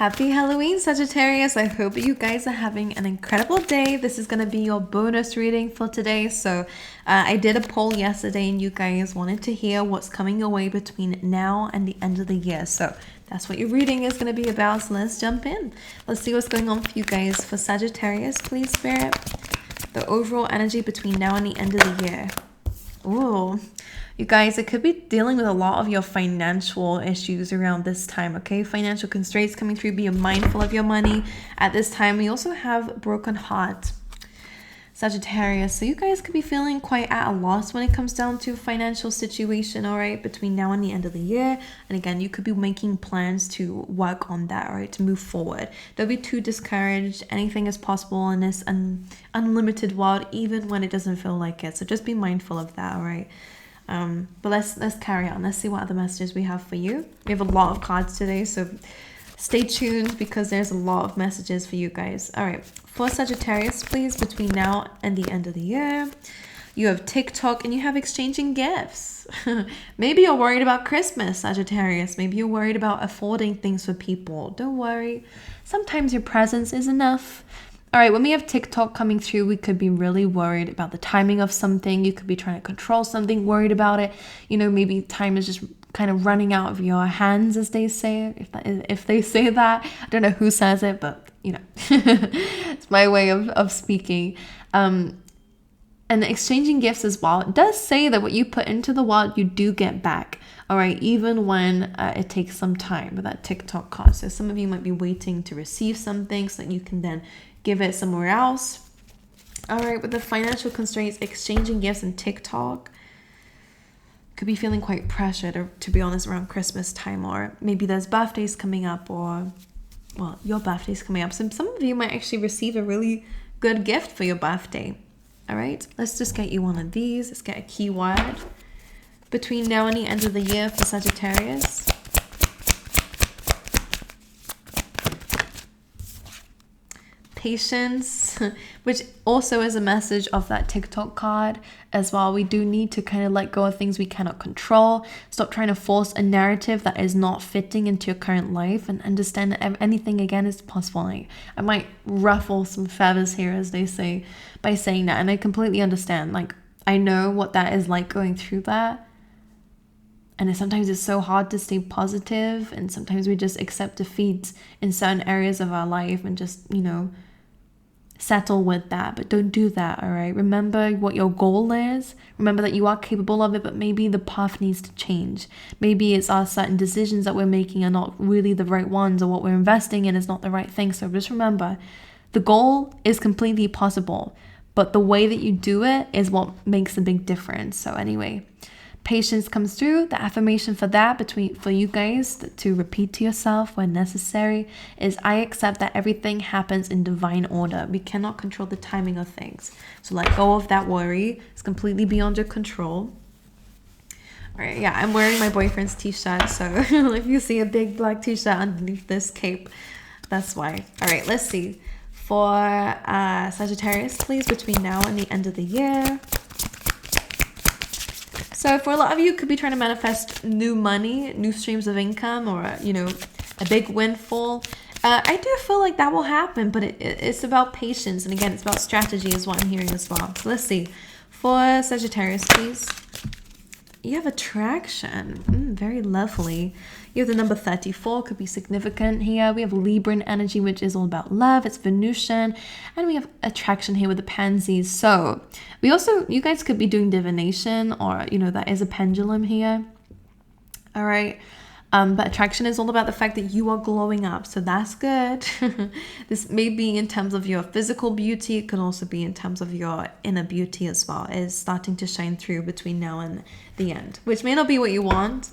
Happy Halloween, Sagittarius. I hope you guys are having an incredible day. This is going to be your bonus reading for today. So I did a poll yesterday and you guys wanted to hear what's coming your way between now and the end of the year. So that's what your reading is going to be about. So let's jump in. Let's see what's going on for you guys. For Sagittarius, please, Spirit. The overall energy between now and the end of the year. Ooh. You guys, it could be dealing with a lot of your financial issues around this time, okay? Financial constraints coming through. Be mindful of your money at this time. We also have broken heart, Sagittarius. So you guys could be feeling quite at a loss when it comes down to financial situation, all right, between now and the end of the year. And again, you could be making plans to work on that, all right, to move forward. Don't be too discouraged. Anything is possible in this unlimited world, even when it doesn't feel like it. So just be mindful of that, all right? But let's carry on. Let's see what other messages we have for you. We have a lot of cards today, so stay tuned because there's a lot of messages for you guys. All right, for Sagittarius, please, between now and the end of the year, you have TikTok and you have exchanging gifts. Maybe you're worried about Christmas, Sagittarius. Maybe you're worried about affording things for people. Don't worry. Sometimes your presence is enough. All right, when we have TikTok coming through, we could be really worried about the timing of something. You could be trying to control something, worried about it. You know, maybe time is just kind of running out of your hands, as they say, if they say that. I don't know who says it, but, you know, it's my way of speaking. And exchanging gifts as well. It does say that what you put into the world, you do get back. All right, even when it takes some time with that TikTok card. So some of you might be waiting to receive something so that you can then give it somewhere else. All right, with the financial constraints, exchanging gifts and TikTok, could be feeling quite pressured, to be honest, around Christmas time, or maybe there's birthdays coming up, or, well, your birthday's coming up. So some of you might actually receive a really good gift for your birthday. All right, let's just get you one of these. Let's get a keyword between now and the end of the year for Sagittarius. Patience, which also is a message of that TikTok card as well. We do need to kind of let go of things we cannot control. Stop trying to force a narrative that is not fitting into your current life, and understand that anything again is possible. I might ruffle some feathers here, as they say, by saying that, and I completely understand. Like, I know what that is like, going through that. And sometimes it's so hard to stay positive, and sometimes we just accept defeat in certain areas of our life and just, you know, settle with that. But don't do that, all right? Remember what your goal is. Remember that you are capable of it, but maybe the path needs to change. Maybe it's our certain decisions that we're making are not really the right ones, or what we're investing in is not the right thing. So just remember, the goal is completely possible, but the way that you do it is what makes a big difference. So anyway, patience comes through. The affirmation for that, for you guys to repeat to yourself when necessary, is I accept that everything happens in divine order. We cannot control the timing of things. So let go of that worry. It's completely beyond your control. All right, yeah, I'm wearing my boyfriend's t-shirt. So if you see a big black t-shirt underneath this cape, that's why. All right, let's see. For Sagittarius, please, between now and the end of the year. So for a lot of you, could be trying to manifest new money, new streams of income, or, you know, a big windfall. I do feel like that will happen, but it's about patience. And again, it's about strategy is what I'm hearing as well. So let's see. For Sagittarius, please. You have attraction. Very lovely. You have the number 34, could be significant here. We have Libran energy, which is all about love. It's Venusian. And we have attraction here with the pansies. So we also, you guys could be doing divination, or, you know, that is a pendulum here. All right. But attraction is all about the fact that you are glowing up. So that's good. This may be in terms of your physical beauty. It could also be in terms of your inner beauty as well. Is starting to shine through between now and the end, which may not be what you want.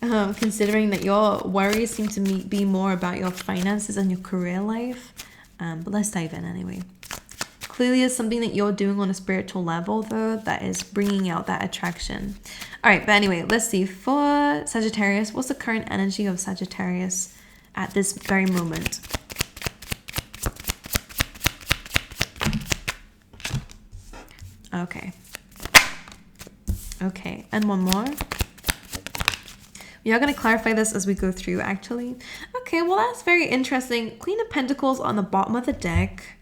Considering that your worries seem to be more about your finances and your career life. But let's dive in anyway. Clearly it's something that you're doing on a spiritual level, though, that is bringing out that attraction. All right, but anyway, let's see. For Sagittarius, what's the current energy of Sagittarius at this very moment? Okay. Okay, and one more. We are going to clarify this as we go through, actually. Okay, well, that's very interesting. Queen of Pentacles on the bottom of the deck.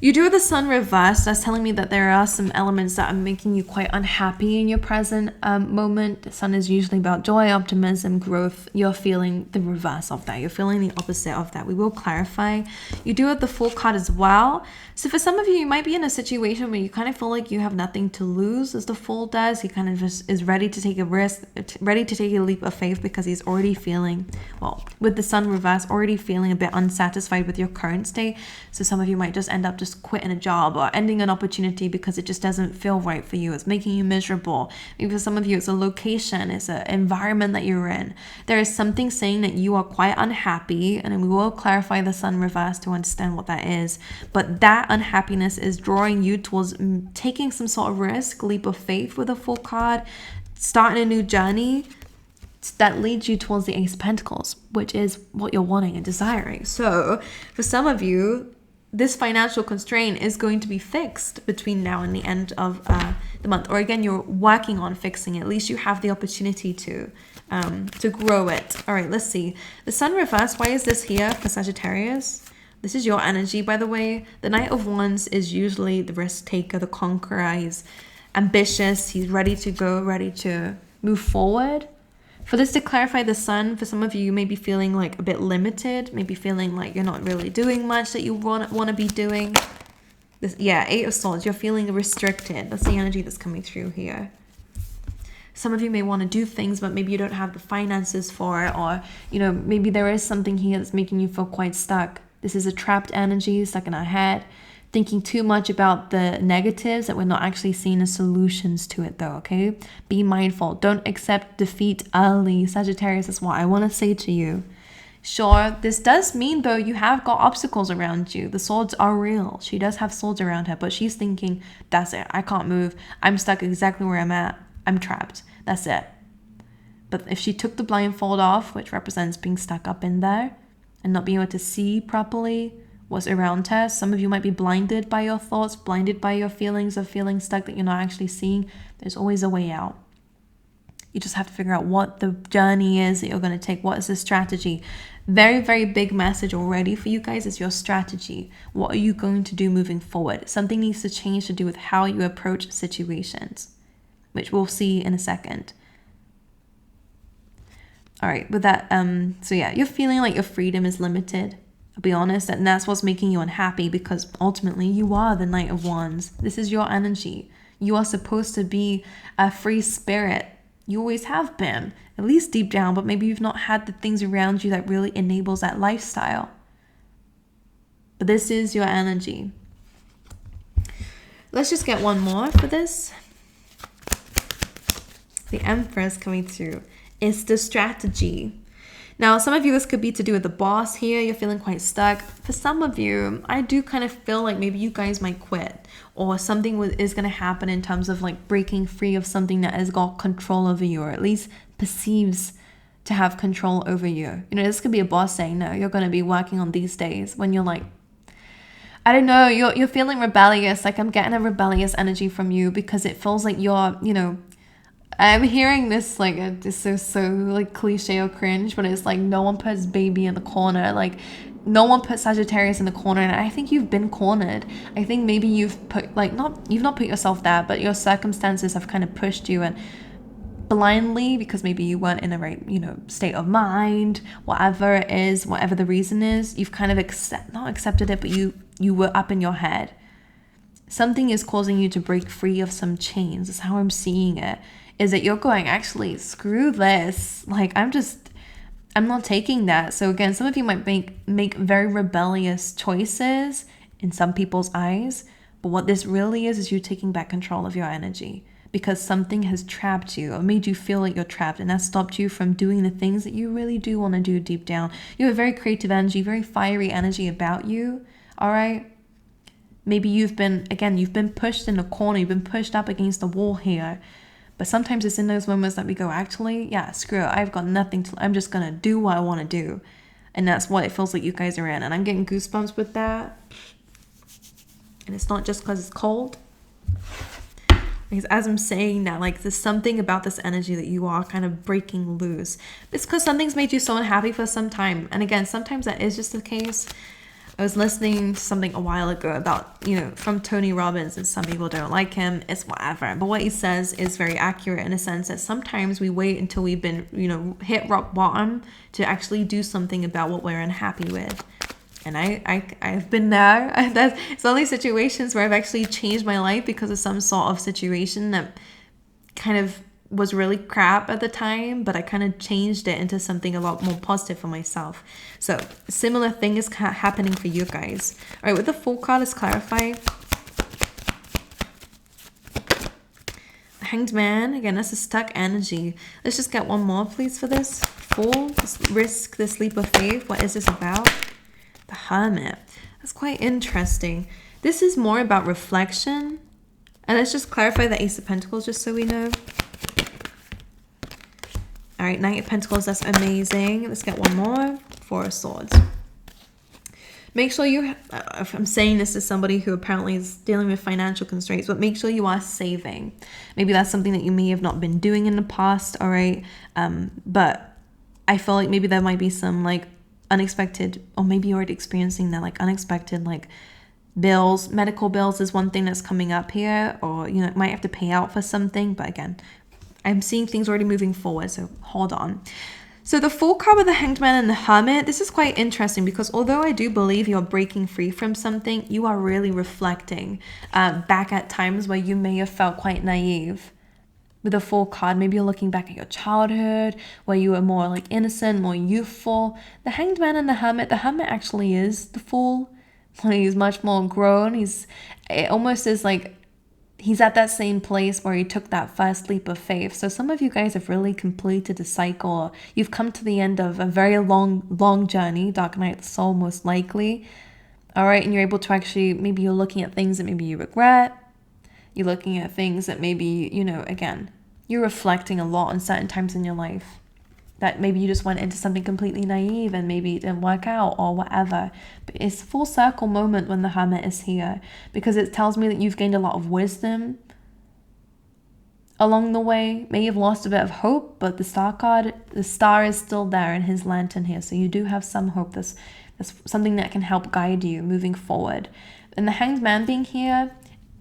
You do have the Sun reversed. That's telling me that there are some elements that are making you quite unhappy in your present moment. The Sun is usually about joy, optimism, growth. You're feeling the reverse of that. You're feeling the opposite of that. We will clarify. You do have the Fool card as well. So for some of you, you might be in a situation where you kind of feel like you have nothing to lose, as the Fool does. He kind of just is ready to take a risk, ready to take a leap of faith, because he's already feeling, well, with the Sun reverse, already feeling a bit unsatisfied with your current state. So some of you might just end up just quitting a job or ending an opportunity because it just doesn't feel right for you. It's making you miserable. Maybe for some of you, it's a location, it's an environment that you're in. There is something saying that you are quite unhappy, and we will clarify the Sun reverse to understand what that is. But that unhappiness is drawing you towards taking some sort of risk, leap of faith with a Fool card, starting a new journey that leads you towards the Ace of Pentacles, which is what you're wanting and desiring. So for some of you, this financial constraint is going to be fixed between now and the end of the month. Or again, you're working on fixing it. At least you have the opportunity to grow it. All right, let's see. The Sun reverse, why is this here for Sagittarius? This is your energy, by the way. The Knight of Wands is usually the risk taker, the conqueror. He's ambitious. He's ready to go, ready to move forward. For this to clarify the Sun, for some of you, you may be feeling like a bit limited, maybe feeling like you're not really doing much that you want to be doing. This, yeah, Eight of Swords, you're feeling restricted. That's the energy that's coming through here. Some of you may want to do things, but maybe you don't have the finances for it, or, you know, maybe there is something here that's making you feel quite stuck. This is a trapped energy, stuck in our head. Thinking too much about the negatives that we're not actually seeing as solutions to it, though, okay? Be mindful. Don't accept defeat early. Sagittarius is what I want to say to you. Sure, this does mean, though, you have got obstacles around you. The swords are real. She does have swords around her, but she's thinking, that's it. I can't move. I'm stuck exactly where I'm at. I'm trapped. That's it. But if she took the blindfold off, which represents being stuck up in there and not being able to see properly what's around her. Some of you might be blinded by your thoughts, blinded by your feelings of feeling stuck that you're not actually seeing. There's always a way out. You just have to figure out what the journey is that you're going to take. What is the strategy? Very, very big message already for you guys is your strategy. What are you going to do moving forward? Something needs to change to do with how you approach situations, which we'll see in a second. All right, with that, so yeah, you're feeling like your freedom is limited. I'll be honest, and that's what's making you unhappy, because ultimately you are the Knight of Wands. This is your energy. You are supposed to be a free spirit. You always have been, at least deep down, but maybe you've not had the things around you that really enables that lifestyle. But this is your energy. Let's just get one more for this. The Empress coming through. It's the strategy. Now, some of you, this could be to do with the boss here. You're feeling quite stuck. For some of you, I do kind of feel like maybe you guys might quit, or something is going to happen in terms of like breaking free of something that has got control over you, or at least perceives to have control over you. You know, this could be a boss saying, no, you're going to be working on these days, when you're like, I don't know, you're feeling rebellious. Like, I'm getting a rebellious energy from you, because it feels like you're, you know, I'm hearing this like it's so like cliche or cringe, but it's like no one puts baby in the corner. Like, no one puts Sagittarius in the corner, and I think you've been cornered. I think maybe you've put you've not put yourself there, but your circumstances have kind of pushed you, and blindly, because maybe you weren't in the right, you know, state of mind, whatever it is, whatever the reason is, you've kind of not accepted it, but you were up in your head. Something is causing you to break free of some chains. That's how I'm seeing it. Is that you're going, actually, screw this. Like, I'm not taking that. So again, some of you might make very rebellious choices in some people's eyes. But what this really is you taking back control of your energy, because something has trapped you or made you feel like you're trapped, and that stopped you from doing the things that you really do want to do deep down. You have a very creative energy, very fiery energy about you. All right. Maybe you've been pushed in a corner. You've been pushed up against the wall here. But sometimes it's in those moments that we go, actually, yeah, screw it. I've got nothing to, I'm just going to do what I want to do. And that's what it feels like you guys are in. And I'm getting goosebumps with that. And it's not just because it's cold. Because as I'm saying that, like, there's something about this energy that you are kind of breaking loose. It's because something's made you so unhappy for some time. And again, sometimes that is just the case. I was listening to something a while ago about, you know, from Tony Robbins, and some people don't like him. It's whatever. But what he says is very accurate in a sense that sometimes we wait until we've been, you know, hit rock bottom to actually do something about what we're unhappy with. And I've been there. It's only situations where I've actually changed my life because of some sort of situation that kind of was really crap at the time, but I kind of changed it into something a lot more positive for myself. So a similar thing is happening for you guys. All right, with the Fool card, let's clarify. Hanged Man, again, that's a stuck energy. Let's just get one more, please, for this. Fool, risk, this leap of faith. What is this about? The Hermit. That's quite interesting. This is more about reflection. And let's just clarify the Ace of Pentacles just so we know. All right, Knight of Pentacles, that's amazing. Let's get one more. Four of Swords. Make sure you, if I'm saying this to somebody who apparently is dealing with financial constraints, but make sure you are saving. Maybe that's something that you may have not been doing in the past, all right? But I feel like maybe there might be some like unexpected, or maybe you're already experiencing that, like unexpected like bills. Medical bills is one thing that's coming up here, or you know, might have to pay out for something. But again, I'm seeing things already moving forward, so hold on. So the Fool card with the Hanged Man and the Hermit, this is quite interesting because although I do believe you're breaking free from something, you are really reflecting back at times where you may have felt quite naive. With the Fool card, maybe you're looking back at your childhood where you were more like innocent, more youthful. The Hanged Man and the Hermit actually is the Fool. He's much more grown. It almost is like he's at that same place where he took that first leap of faith. So some of you guys have really completed a cycle. You've come to the end of a very long journey, Dark Night of the Soul most likely. All right, and you're able to actually, maybe you're looking at things that maybe you regret. You're looking at things that maybe, you know, again, you're reflecting a lot on certain times in your life. That maybe you just went into something completely naive and maybe it didn't work out or whatever. But it's a full circle moment when the Hermit is here, because it tells me that you've gained a lot of wisdom along the way. May have lost a bit of hope, but the Star card, the star is still there in his lantern here. So you do have some hope. There's something that can help guide you moving forward. And the Hanged Man being here,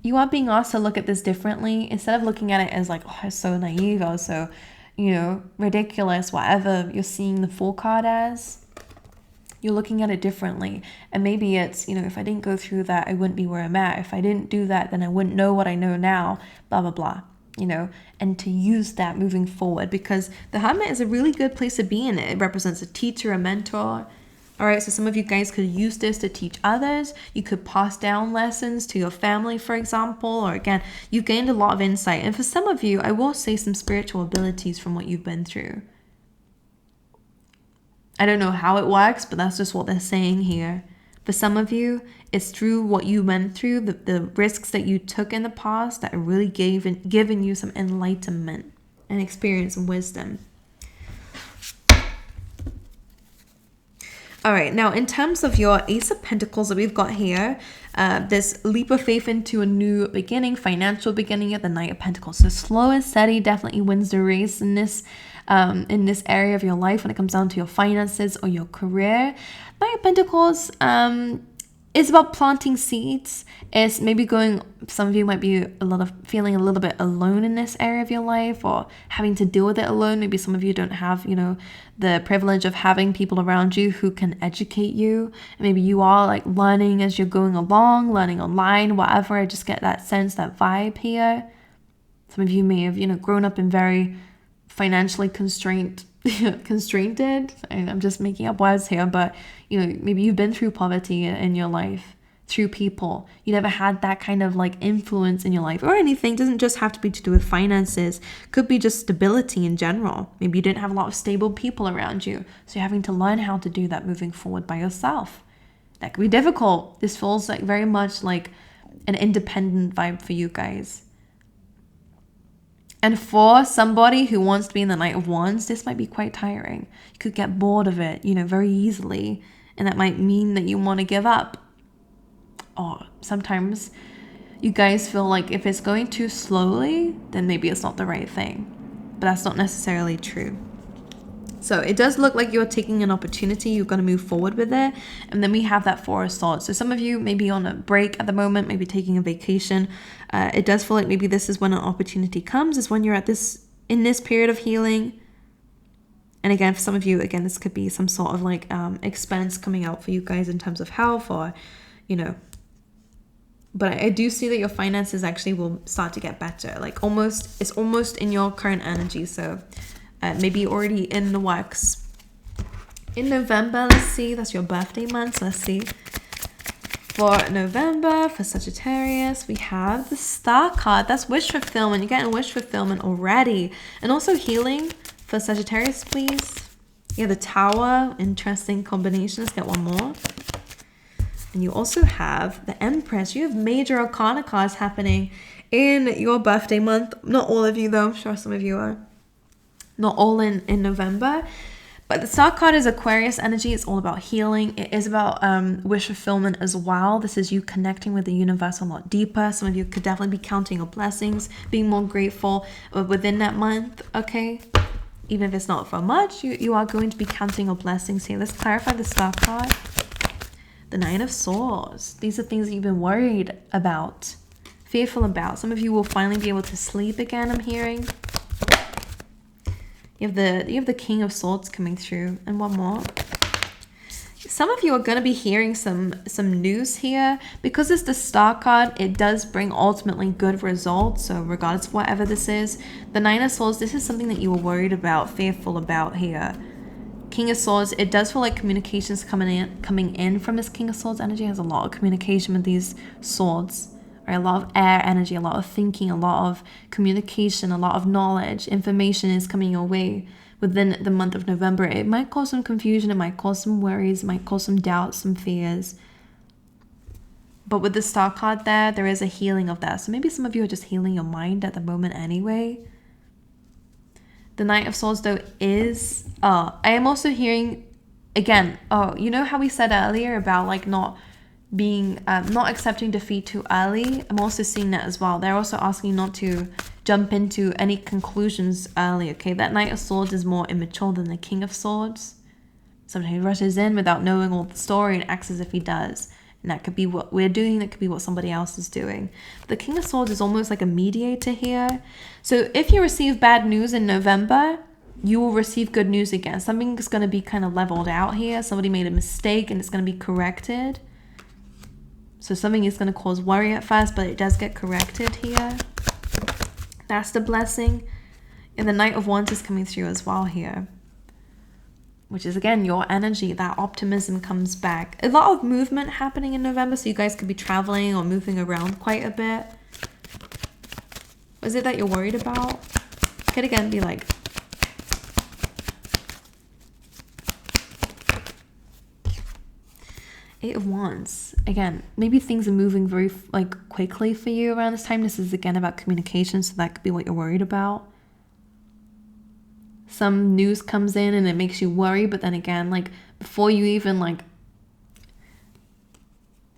you are being asked to look at this differently. Instead of looking at it as like, oh, I was so naive, I was so, you know, ridiculous, whatever you're seeing the Fool card as, you're looking at it differently. And maybe it's, you know, if I didn't go through that, I wouldn't be where I'm at. If I didn't do that, then I wouldn't know what I know now, blah, blah, blah, you know, and to use that moving forward, because the Hermit is a really good place to be in. It represents a teacher, a mentor. All right, so some of you guys could use this to teach others. You could pass down lessons to your family, for example, or again, you've gained a lot of insight. And for some of you, I will say some spiritual abilities from what you've been through. I don't know how it works, but that's just what they're saying here. For some of you, it's through what you went through, the risks that you took in the past that are really given you some enlightenment and experience and wisdom. All right, now in terms of your Ace of Pentacles that we've got here, this leap of faith into a new beginning, financial beginning at the Knight of Pentacles. So slow and steady definitely wins the race in this area of your life when it comes down to your finances or your career. Knight of Pentacles is about planting seeds. It's maybe some of you might be feeling a little bit alone in this area of your life, or having to deal with it alone. Maybe some of you don't have, you know, the privilege of having people around you who can educate you. And maybe you are like learning as you're going along, learning online, whatever. I just get that sense, that vibe here. Some of you may have, you know, grown up in very financially constrained. I'm just making up words here, but you know, maybe you've been through poverty in your life through people. You never had that kind of like influence in your life or anything. It doesn't just have to be to do with finances. Could be just stability in general. Maybe you didn't have a lot of stable people around you, so you're having to learn how to do that moving forward by yourself. That could be difficult. This feels like very much like an independent vibe for you guys. And for somebody who wants to be in the Knight of Wands, this might be quite tiring. You could get bored of it, you know, very easily. And that might mean that you want to give up. Or sometimes you guys feel like if it's going too slowly, then maybe it's not the right thing. But that's not necessarily true. So it does look like you're taking an opportunity, you're going to move forward with it. And then we have that Four of Swords. So some of you may be on a break at the moment, maybe taking a vacation. It does feel like maybe this is when an opportunity comes, is when you're at in this period of healing. And again, for some of you, again, this could be some sort of like expense coming out for you guys in terms of health, or, you know. But I do see that your finances actually will start to get better. Like it's almost in your current energy. So maybe already in the works. In November, let's see, that's your birthday month. Let's see. For November, for Sagittarius, we have the Star card. That's wish fulfillment. You're getting wish fulfillment already. And also healing for Sagittarius, please. Yeah, the Tower. Interesting combination. Let's get one more. And you also have the Empress. You have major arcana cards happening in your birthday month. Not all of you, though. I'm sure some of you are. Not all in November. But the Star card is Aquarius energy. It's all about healing. It is about wish fulfillment as well. This is you connecting with the universe a lot deeper. Some of you could definitely be counting your blessings, being more grateful within that month, okay? Even if it's not for much, you are going to be counting your blessings here. Let's clarify the Star card. The Nine of Swords. These are things that you've been worried about, fearful about. Some of you will finally be able to sleep again, I'm hearing. You have the King of Swords coming through, and one more. Some of you are going to be hearing some news here. Because it's the Star card, it does bring ultimately good results. So regardless of whatever this is, the Nine of Swords, this is something that you were worried about, fearful about here. King of Swords, it does feel like communications coming in from this King of Swords energy. Has a lot of communication with these swords. Right? A lot of air energy, a lot of thinking, a lot of communication, a lot of knowledge, information is coming your way within the month of November. It might cause some confusion, it might cause some worries, it might cause some doubts, some fears. But with the Star card there is a healing of that. So maybe some of you are just healing your mind at the moment anyway. The Knight of Swords though is, I am also hearing, again, you know how we said earlier about like not accepting defeat too early? I'm also seeing that as well. They're also asking not to jump into any conclusions early, okay? That Knight of Swords is more immature than the King of Swords. Sometimes he rushes in without knowing all the story and acts as if he does. And that could be what we're doing, that could be what somebody else is doing. But the King of Swords is almost like a mediator here. So if you receive bad news in November, you will receive good news again. Something is going to be kind of leveled out here. Somebody made a mistake and it's going to be corrected. So something is going to cause worry at first, but it does get corrected here. That's the blessing. And the Knight of Wands is coming through as well here. Which is, again, your energy. That optimism comes back. A lot of movement happening in November, so you guys could be traveling or moving around quite a bit. What is it that you're worried about? Could, again, be like... Eight of Wands. Again, maybe things are moving very quickly for you around this time. This is again about communication, so that could be what you're worried about. Some news comes in and it makes you worry, but then again, like before you even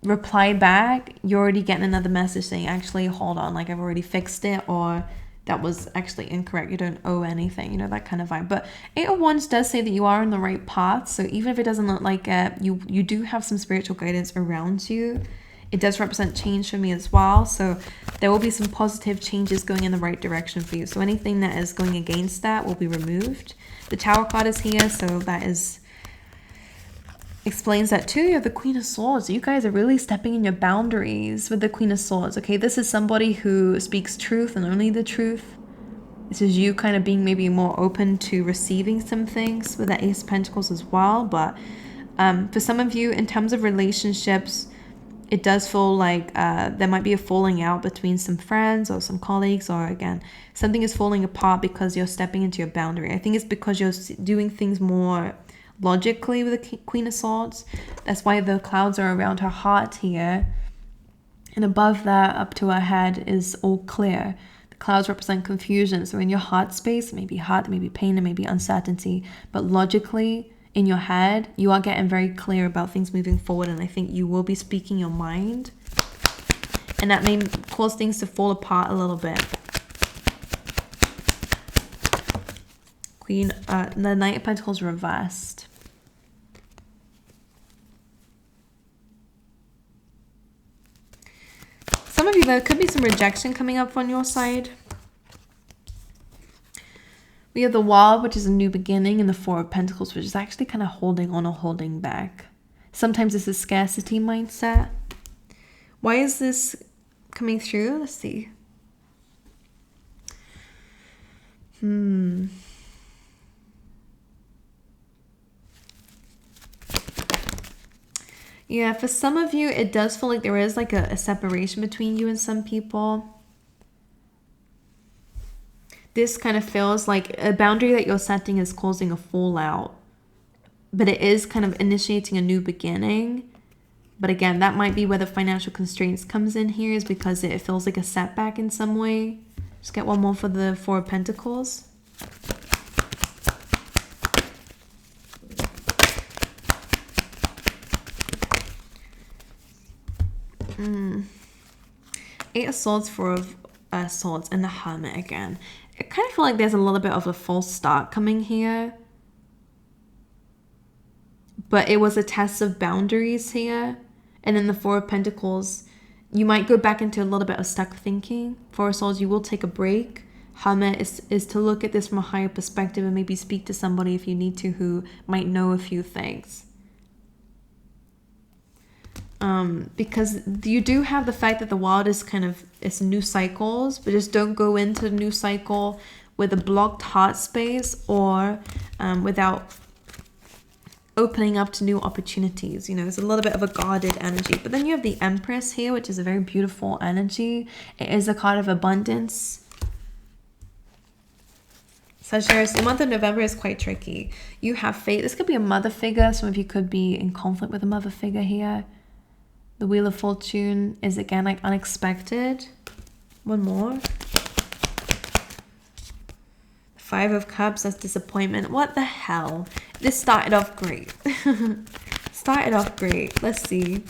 reply back, you're already getting another message saying, actually, hold on, like I've already fixed it, or that was actually incorrect, you don't owe anything, you know, that kind of vibe. But Eight of Wands does say that you are on the right path. So even if it doesn't look like it, you do have some spiritual guidance around you. It does represent change for me as well. So there will be some positive changes going in the right direction for you. So anything that is going against that will be removed. The Tower card is here, so that explains that too. You have the Queen of Swords. You guys are really stepping in your boundaries with the Queen of Swords, okay? This is somebody who speaks truth and only the truth. This is you kind of being maybe more open to receiving some things with the Ace of Pentacles as well. But for some of you, in terms of relationships, it does feel like there might be a falling out between some friends or some colleagues, or again, something is falling apart because you're stepping into your boundary. I think it's because you're doing things more logically with the Queen of Swords. That's why the clouds are around her heart here, and above that up to her head is all clear. The clouds represent confusion. So in your heart space, maybe heart, maybe pain, and maybe uncertainty, but logically in your head you are getting very clear about things moving forward, and I think you will be speaking your mind. And that may cause things to fall apart a little bit. The Knight of Pentacles reversed. Some of you, there could be some rejection coming up on your side. We have the Wall, which is a new beginning, and the Four of Pentacles, which is actually kind of holding on or holding back. Sometimes it's a scarcity mindset. Why is this coming through? Let's see. Yeah, for some of you, it does feel like there is like a separation between you and some people. This kind of feels like a boundary that you're setting is causing a fallout. But it is kind of initiating a new beginning. But again, that might be where the financial constraints comes in here, is because it feels like a setback in some way. Just get one more for the Four of Pentacles. Eight of Swords, Four of Swords, and the Hermit again. I kind of feel like there's a little bit of a false start coming here. But it was a test of boundaries here. And then the Four of Pentacles, you might go back into a little bit of stuck thinking. Four of Swords, you will take a break. Hermit is to look at this from a higher perspective and maybe speak to somebody if you need to who might know a few things. Because you do have the fact that the Wild is kind of, it's new cycles, but just don't go into the new cycle with a blocked heart space or without opening up to new opportunities. You know, there's a little bit of a guarded energy. But then you have the Empress here, which is a very beautiful energy. It is a card of abundance. Sagittarius, the month of November is quite tricky. You have fate. This could be a mother figure. Some of you could be in conflict with a mother figure here. The Wheel of Fortune is again like unexpected. One more. Five of Cups, that's disappointment. What the hell? This started off great. Started off great. Let's see.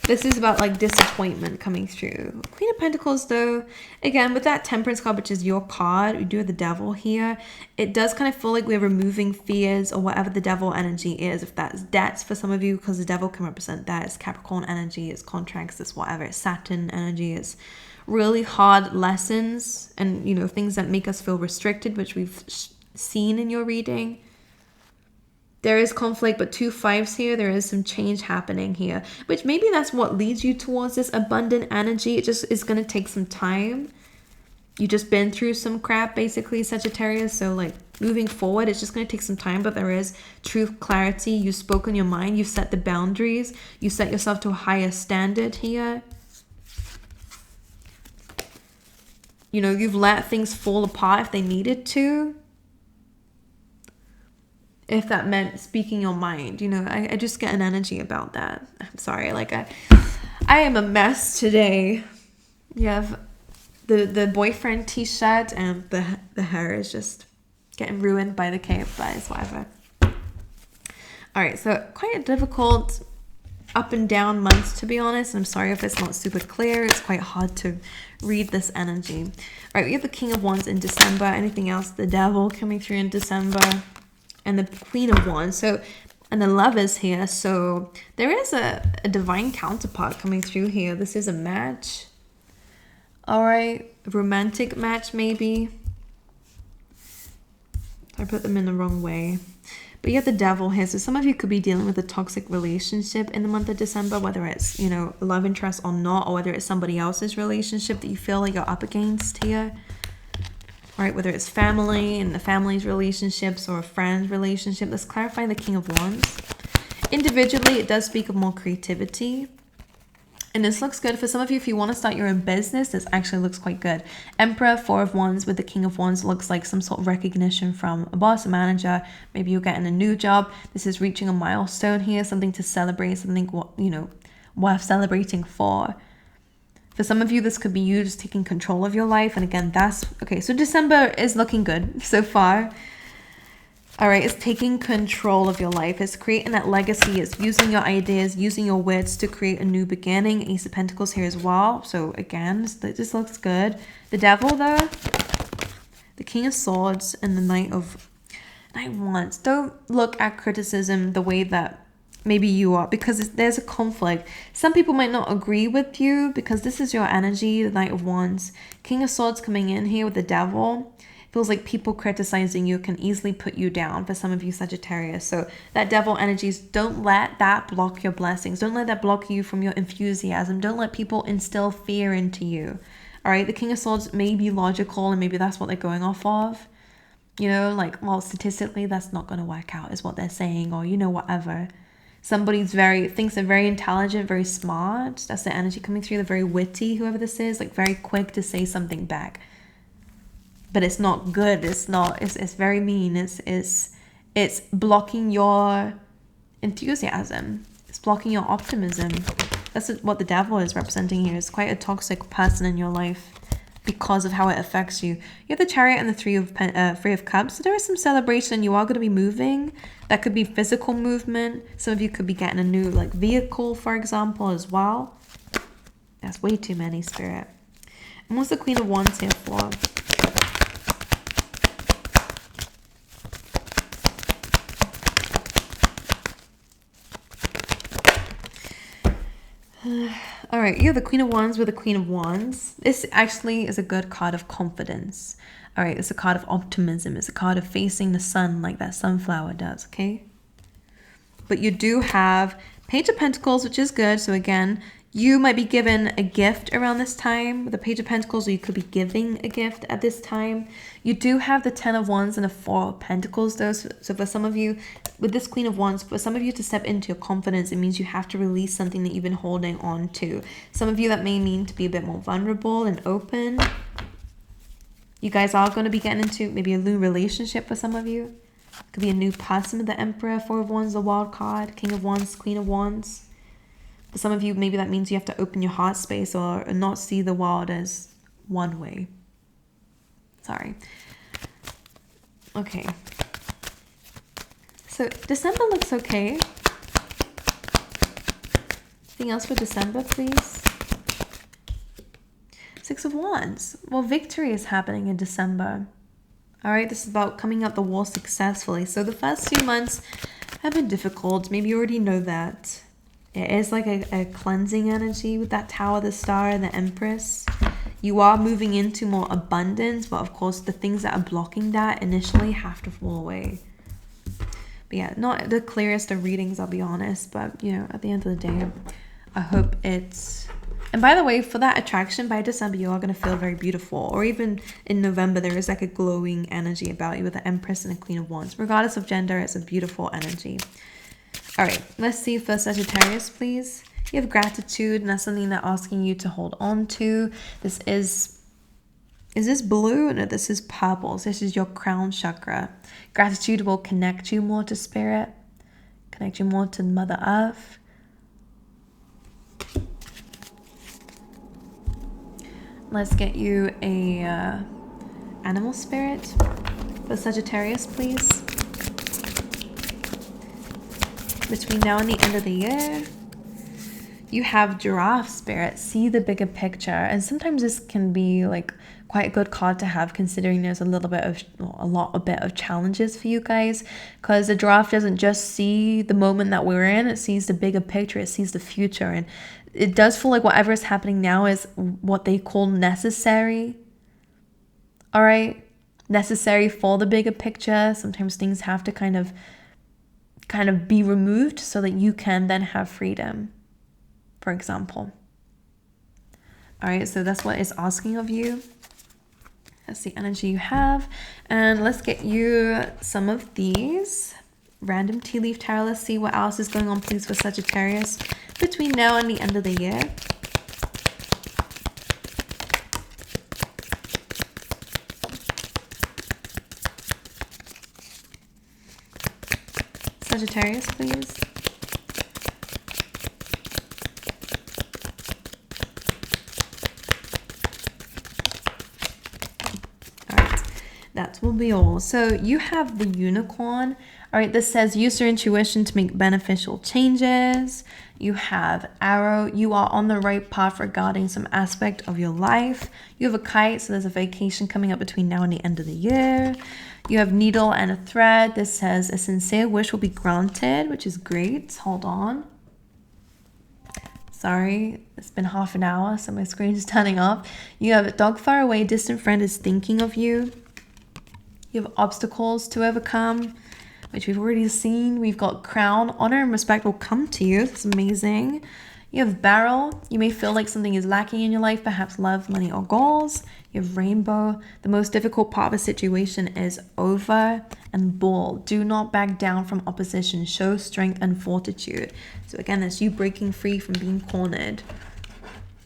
This is about like disappointment coming through. Queen of Pentacles though, again with that Temperance card, which is your card, we do have the Devil here. It does kind of feel like we're removing fears or whatever the Devil energy is. If that's debts for some of you, because the Devil can represent that. It's Capricorn energy, it's contracts, it's whatever. It's Saturn energy, it's really hard lessons and, you know, things that make us feel restricted, which we've seen in your reading. There is conflict, but 2 5s here. There is some change happening here, which maybe that's what leads you towards this abundant energy. It just is going to take some time. You just been through some crap, basically, Sagittarius. So like moving forward, it's just going to take some time, but there is truth, clarity. You've spoken your mind. You've set the boundaries. You set yourself to a higher standard here. You know, you've let things fall apart if they needed to. If that meant speaking your mind, you know, I just get an energy about that. I'm sorry, like I am a mess today. You have the boyfriend t-shirt and the hair is just getting ruined by the cape, but it's whatever. All right, so quite a difficult up and down month, to be honest. I'm sorry if it's not super clear. It's quite hard to read this energy. All right, we have the King of Wands in December. Anything else? The Devil coming through in December. And the Queen of Wands. So, and the Lovers here. So there is a divine counterpart coming through here. This is a match. All right, a romantic match maybe. I put them in the wrong way. But you have the Devil here. So some of you could be dealing with a toxic relationship in the month of December, whether it's, you know, love interest or not, or whether it's somebody else's relationship that you feel like you're up against here. All right, whether it's family and the family's relationships or a friend's relationship. Let's clarify the King of Wands. Individually, it does speak of more creativity. And this looks good for some of you. If you want to start your own business, this actually looks quite good. Emperor, Four of Wands with the King of Wands looks like some sort of recognition from a boss, a manager. Maybe you're getting a new job. This is reaching a milestone here, something to celebrate, something, you know, worth celebrating for. For some of you, this could be you just taking control of your life. And again, that's okay. So December is looking good so far. All right, it's taking control of your life. It's creating that legacy. It's using your ideas, using your words to create a new beginning. Ace of Pentacles here as well. So again, this looks good. The Devil though, the King of Swords, and the Knight of Wands. Don't look at criticism the way that maybe you are, because there's a conflict. Some people might not agree with you because this is your energy, the Knight of Wands. King of Swords coming in here with the Devil. Feels like people criticizing you can easily put you down for some of you Sagittarius. So that Devil energies, don't let that block your blessings. Don't let that block you from your enthusiasm. Don't let people instill fear into you. All right, the King of Swords may be logical and maybe that's what they're going off of. You know, like, well, statistically, that's not going to work out is what they're saying, or, you know, whatever. Somebody's thinks they're very intelligent, very smart. That's the energy coming through. They're very witty, whoever this is, like very quick to say something back. But it's not good. It's very mean. It's blocking your enthusiasm. It's blocking your optimism. That's what the Devil is representing here. It's quite a toxic person in your life because of how it affects you. You have the Chariot and the Three of Cups. So there is some celebration. You are going to be moving. That could be physical movement. Some of you could be getting a new vehicle, for example, as well. That's way too many, Spirit. And what's the Queen of Wands here for? All right, you have the Queen of Wands with the Queen of Wands. This actually is a good card of confidence. All right, it's a card of optimism. It's a card of facing the sun like that sunflower does, okay? But you do have Page of Pentacles, which is good. So again, you might be given a gift around this time with the Page of Pentacles, or you could be giving a gift at this time. You do have the 10 of Wands and the 4 of Pentacles though. So for some of you, with this Queen of Wands, for some of you to step into your confidence, it means you have to release something that you've been holding on to. Some of you, that may mean to be a bit more vulnerable and open. You guys are going to be getting into maybe a new relationship for some of you. It could be a new person with the Emperor, 4 of Wands, the Wild card, King of Wands, Queen of Wands. For some of you, maybe that means you have to open your heart space or not see the world as one way. Sorry. Okay. So December looks okay. Anything else for December, please? 6 of Wands. Well, victory is happening in December. All right, this is about coming out the wall successfully. So the first few months have been difficult. Maybe you already know that. It is like a cleansing energy with that Tower, the Star, and the Empress. You are moving into more abundance, but of course the things that are blocking that initially have to fall away. But yeah, not the clearest of readings, I'll be honest, but you know, at the end of the day, I hope it's... And by the way, for that attraction, by December, you are going to feel very beautiful. Or even in November, there is like a glowing energy about you with the Empress and the Queen of Wands. Regardless of gender, it's a beautiful energy. All right, let's see for Sagittarius, please. You have gratitude, and that's something they're asking you to hold on to. This is this blue? No, this is purple. So this is your crown chakra. Gratitude will connect you more to Spirit, connect you more to Mother Earth. Let's get you a animal spirit for Sagittarius, please. Between now and the end of the year, you have giraffe spirit. See the bigger picture. And sometimes this can be like quite a good card to have, considering there's a bit of challenges for you guys, because the giraffe doesn't just see the moment that we're in, it sees the bigger picture, it sees the future. And it does feel like whatever is happening now is what they call necessary. All right, necessary for the bigger picture. Sometimes things have to kind of be removed so that you can then have freedom, for example. All right, so that's what it's asking of you. That's the energy you have. And let's get you some of these random tea leaf tarot. Let's see what else is going on, please, for Sagittarius between now and the end of the year. Sagittarius, please. that will be all. So you have the unicorn. All right, this says use your intuition to make beneficial changes. You have arrow. You are on the right path regarding some aspect of your life. You have a kite, so there's a vacation coming up between now and the end of the year. You have needle and a thread. This says a sincere wish will be granted, which is great. Hold on. Sorry, it's been half an hour, so my screen is turning off. You have a dog far away, distant friend is thinking of you. You have obstacles to overcome, which we've already seen. We've got crown, honor and respect will come to you. That's amazing. You have barrel. You may feel like something is lacking in your life, perhaps love, money, or goals. You have rainbow. The most difficult part of a situation is over. And bull. Do not back down from opposition. Show strength and fortitude. So again, it's you breaking free from being cornered.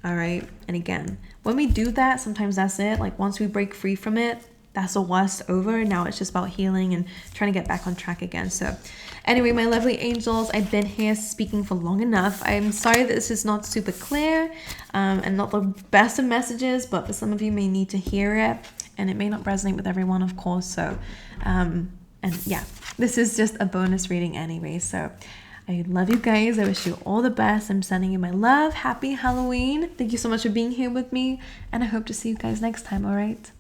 All right. And again, when we do that, sometimes that's it. Like once we break free from it, that's the worst over. Now it's just about healing and trying to get back on track again. So anyway, my lovely angels, I've been here speaking for long enough. I'm sorry that this is not super clear and not the best of messages, but for some of you may need to hear it and it may not resonate with everyone, of course. So, and yeah, this is just a bonus reading anyway. So I love you guys. I wish you all the best. I'm sending you my love. Happy Halloween. Thank you so much for being here with me. And I hope to see you guys next time. All right.